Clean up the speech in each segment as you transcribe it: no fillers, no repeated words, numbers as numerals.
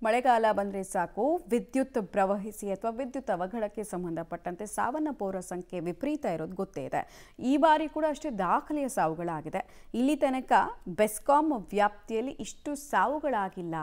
ಮಳೆಗಾಲ ಬಂದರೆ ಸಾಕು ವಿದ್ಯುತ್ ಪ್ರವಹಿಸಿ ಅಥವಾ ವಿದ್ಯುತ್ ಅವಘಡಕ್ಕೆ ಸಂಬಂಧಪಟ್ಟಂತೆ ಸಾವನ್ನಪ್ಪುವವರ ಸಂಖ್ಯೆ ವಿಪರೀತ ಇರೋದು ಗೊತ್ತೇ ಇದೆ. ಈ ಬಾರಿ ಕೂಡ ಅಷ್ಟೇ ದಾಖಲೆಯ ಸಾವುಗಳಾಗಿದೆ. ಇಲ್ಲಿ ತನಕ ಬೆಸ್ಕಾಂ ವ್ಯಾಪ್ತಿಯಲ್ಲಿ ಇಷ್ಟು ಸಾವುಗಳಾಗಿಲ್ಲ.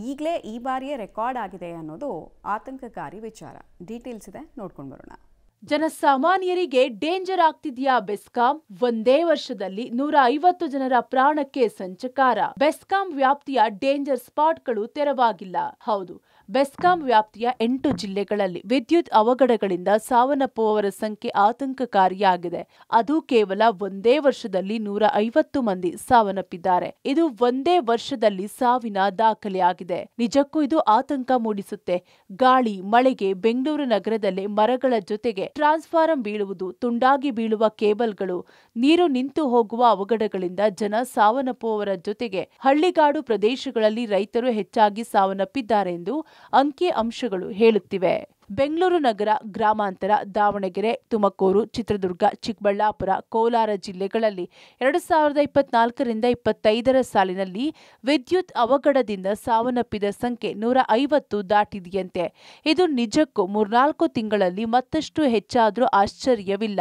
ಈಗಲೇ ಈ ಬಾರಿಯೇ ರೆಕಾರ್ಡ್ ಆಗಿದೆ ಅನ್ನೋದು ಆತಂಕಕಾರಿ ವಿಚಾರ. ಡೀಟೇಲ್ಸ್ ಇದೆ, ನೋಡ್ಕೊಂಡು ಬರೋಣ. ಜನಸಾಮಾನ್ಯರಿಗೆ ಡೇಂಜರ್ ಆಗ್ತಿದೆಯಾ ಬೆಸ್ಕಾಂ? ಒಂದೇ ವರ್ಷದಲ್ಲಿ 150 ಜನರ ಪ್ರಾಣಕ್ಕೆ ಸಂಚಕಾರ. ಬೆಸ್ಕಾಂ ವ್ಯಾಪ್ತಿಯ ಡೇಂಜರ್ ಸ್ಪಾಟ್ಗಳು ತೆರವಾಗಿಲ್ಲ. ಹೌದು, ಬೆಸ್ಕಾಂ ವ್ಯಾಪ್ತಿಯ 8 ಜಿಲ್ಲೆಗಳಲ್ಲಿ ವಿದ್ಯುತ್ ಅವಘಡಗಳಿಂದ ಸಾವನ್ನಪ್ಪುವವರ ಸಂಖ್ಯೆ ಆತಂಕಕಾರಿಯಾಗಿದೆ. ಅದು ಕೇವಲ ಒಂದೇ ವರ್ಷದಲ್ಲಿ 150 ಮಂದಿ ಸಾವನ್ನಪ್ಪಿದ್ದಾರೆ. ಇದು ಒಂದೇ ವರ್ಷದಲ್ಲಿ ಸಾವಿನ ದಾಖಲೆಯಾಗಿದೆ. ನಿಜಕ್ಕೂ ಇದು ಆತಂಕ ಮೂಡಿಸುತ್ತೆ. ಗಾಳಿ ಮಳೆಗೆ ಬೆಂಗಳೂರು ನಗರದಲ್ಲೇ ಮರಗಳ ಜೊತೆಗೆ ಟ್ರಾನ್ಸ್ಫಾರಂ ಬೀಳುವುದು, ತುಂಡಾಗಿ ಬೀಳುವ ಕೇಬಲ್ಗಳು, ನೀರು ನಿಂತು ಹೋಗುವ ಅವಘಡಗಳಿಂದ ಜನ ಸಾವನ್ನಪ್ಪುವವರ ಜೊತೆಗೆ ಹಳ್ಳಿಗಾಡು ಪ್ರದೇಶಗಳಲ್ಲಿ ರೈತರು ಹೆಚ್ಚಾಗಿ ಸಾವನ್ನಪ್ಪಿದ್ದಾರೆ ಎಂದು ಅಂಕಿ ಅಂಶಗಳು ಹೇಳುತ್ತಿವೆ. ಬೆಂಗಳೂರು ನಗರ, ಗ್ರಾಮಾಂತರ, ದಾವಣಗೆರೆ, ತುಮಕೂರು, ಚಿತ್ರದುರ್ಗ, ಚಿಕ್ಕಬಳ್ಳಾಪುರ, ಕೋಲಾರ ಜಿಲ್ಲೆಗಳಲ್ಲಿ 2024ರಿಂದ 25ರ ಸಾಲಿನಲ್ಲಿ ವಿದ್ಯುತ್ ಅವಘಡದಿಂದ ಸಾವನ್ನಪ್ಪಿದ ಸಂಖ್ಯೆ 150 ದಾಟಿದೆಯಂತೆ. ಇದು ನಿಜಕ್ಕೂ 3-4 ತಿಂಗಳಲ್ಲಿ ಮತ್ತಷ್ಟು ಹೆಚ್ಚಾದರೂ ಆಶ್ಚರ್ಯವಿಲ್ಲ.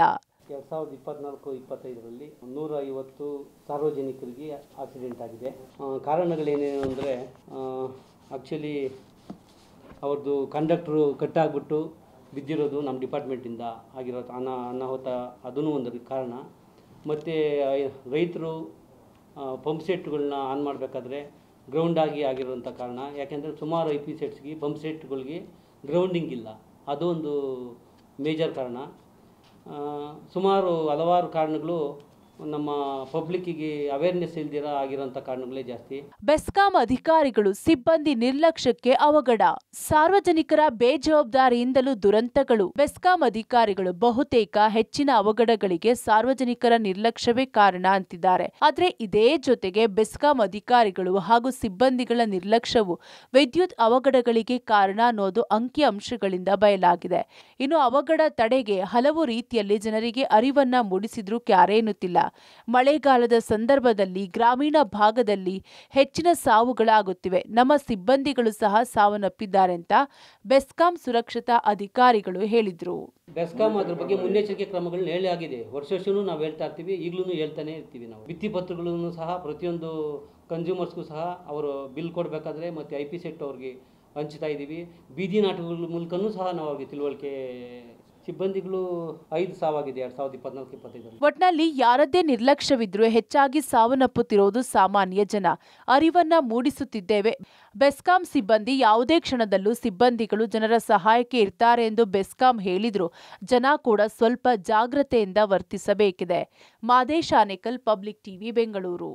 2024-25ರಲ್ಲಿ 150 ಸಾರ್ವಜನಿಕರಿಗೆ ಆಕ್ಸಿಡೆಂಟ್ ಆಗಿದೆ. ಕಾರಣಗಳೇನೇನು ಅಂದರೆ ಆ್ಯಕ್ಚುಲಿ ಅವ್ರದ್ದು ಕಂಡಕ್ಟ್ರು ಕಟ್ಟಾಗ್ಬಿಟ್ಟು ಬಿದ್ದಿರೋದು ನಮ್ಮ ಡಿಪಾರ್ಟ್ಮೆಂಟಿಂದ ಆಗಿರೋ ಅನಾಹುತ, ಅದೂ ಒಂದು ಕಾರಣ. ಮತ್ತು ರೈತರು ಪಂಪ್ ಸೆಟ್ಗಳನ್ನ ಆನ್ ಮಾಡಬೇಕಾದ್ರೆ ಗ್ರೌಂಡಾಗಿ ಆಗಿರೋಂಥ ಕಾರಣ. ಯಾಕೆಂದರೆ ಸುಮಾರು IP ಸೆಟ್ಸ್ಗೆ ಪಂಪ್ ಸೆಟ್ಗಳಿಗೆ ಗ್ರೌಂಡಿಂಗ್ ಇಲ್ಲ, ಅದು ಒಂದು ಮೇಜರ್ ಕಾರಣ. ಸುಮಾರು ಹಲವಾರು ಕಾರಣಗಳು ನಮ್ಮ ಪಬ್ಲಿಕ್ಕಿಗೆ ಅವೇರ್ನೆಸ್ ಇಲ್ದಿರ ಆಗಿರೋಂಥ ಕಾರಣಗಳೇ ಜಾಸ್ತಿ. ಬೆಸ್ಕಾಂ ಅಧಿಕಾರಿಗಳು ಸಿಬ್ಬಂದಿ ನಿರ್ಲಕ್ಷ್ಯಕ್ಕೆ ಅವಘಡ, ಸಾರ್ವಜನಿಕರ ಬೇಜವಾಬ್ದಾರಿಯಿಂದಲೂ ದುರಂತಗಳು. ಬೆಸ್ಕಾಂ ಅಧಿಕಾರಿಗಳು ಬಹುತೇಕ ಹೆಚ್ಚಿನ ಅವಘಡಗಳಿಗೆ ಸಾರ್ವಜನಿಕರ ನಿರ್ಲಕ್ಷ್ಯವೇ ಕಾರಣ ಅಂತಿದ್ದಾರೆ. ಆದ್ರೆ ಇದೇ ಜೊತೆಗೆ ಬೆಸ್ಕಾಂ ಅಧಿಕಾರಿಗಳು ಹಾಗೂ ಸಿಬ್ಬಂದಿಗಳ ನಿರ್ಲಕ್ಷ್ಯವು ವಿದ್ಯುತ್ ಅವಘಡಗಳಿಗೆ ಕಾರಣ ಅನ್ನೋದು ಅಂಕಿ ಅಂಶಗಳಿಂದ ಬಯಲಾಗಿದೆ. ಇನ್ನು ಅವಘಡ ತಡೆಗೆ ಹಲವು ರೀತಿಯಲ್ಲಿ ಜನರಿಗೆ ಅರಿವನ್ನ ಮೂಡಿಸಿದ್ರೂ ಕ್ಯಾರೆ ಎನ್ನುತ್ತಿಲ್ಲ. ಮಳೆಗಾಲದ ಸಂದರ್ಭದಲ್ಲಿ ಗ್ರಾಮೀಣ ಭಾಗದಲ್ಲಿ ಹೆಚ್ಚಿನ ಸಾವುಗಳಾಗುತ್ತಿವೆ. ನಮ್ಮ ಸಿಬ್ಬಂದಿಗಳು ಸಹ ಸಾವನ್ನಪ್ಪಿದ್ದಾರೆ ಅಂತ ಬೆಸ್ಕಾಂ ಸುರಕ್ಷತಾ ಅಧಿಕಾರಿಗಳು ಹೇಳಿದ್ರು. ಬೆಸ್ಕಾಂ ಅದ್ರ ಬಗ್ಗೆ ಮುನ್ನೆಚ್ಚರಿಕೆ ಕ್ರಮಗಳನ್ನ ಹೇಳಿ ಆಗಿದೆ. ವರ್ಷವೂ ನಾವು ಹೇಳ್ತಾ ಇರ್ತೀವಿ, ಈಗಲೂ ಹೇಳ್ತಾನೆ ಇರ್ತೀವಿ. ನಾವು ಭಿತ್ತಿ ಪತ್ರಗಳನ್ನು ಸಹ ಪ್ರತಿಯೊಂದು ಕನ್ಸ್ಯೂಮರ್ಸ್ಗೂ ಸಹ ಅವರು ಬಿಲ್ ಕೊಡಬೇಕಾದ್ರೆ ಮತ್ತು IP ಸೆಟ್ ಅವ್ರಿಗೆ ಹಂಚ್ತಾ ಇದ್ದೀವಿ. ಬೀದಿ ನಾಟಕಗಳ ಮೂಲಕನೂ ಸಹ ನಾವು ಅವ್ರಿಗೆ ತಿಳುವಳಿಕೆ. ಸಿಬ್ಬಂದಿಗಳು 5 ಸಾವಾಗಿದೆ 2024-25ರಲ್ಲಿ. ಒಟ್ನಲ್ಲಿ ಯಾರದ್ದೇ ನಿರ್ಲಕ್ಷ್ಯವಿದ್ರೂ ಹೆಚ್ಚಾಗಿ ಸಾವನ್ನಪ್ಪುತ್ತಿರೋದು ಸಾಮಾನ್ಯ ಜನ. ಅರಿವನ್ನ ಮೂಡಿಸುತ್ತಿದ್ದೇವೆ. ಬೆಸ್ಕಾಂ ಸಿಬ್ಬಂದಿ ಯಾವುದೇ ಕ್ಷಣದಲ್ಲೂ ಸಿಬ್ಬಂದಿಗಳು ಜನರ ಸಹಾಯಕ್ಕೆ ಇರ್ತಾರೆ ಎಂದು ಬೆಸ್ಕಾಂ ಹೇಳಿದ್ರು ಜನ ಕೂಡ ಸ್ವಲ್ಪ ಜಾಗ್ರತೆಯಿಂದ ವರ್ತಿಸಬೇಕಿದೆ. Madesh Anekal, public TV, Bengaluru.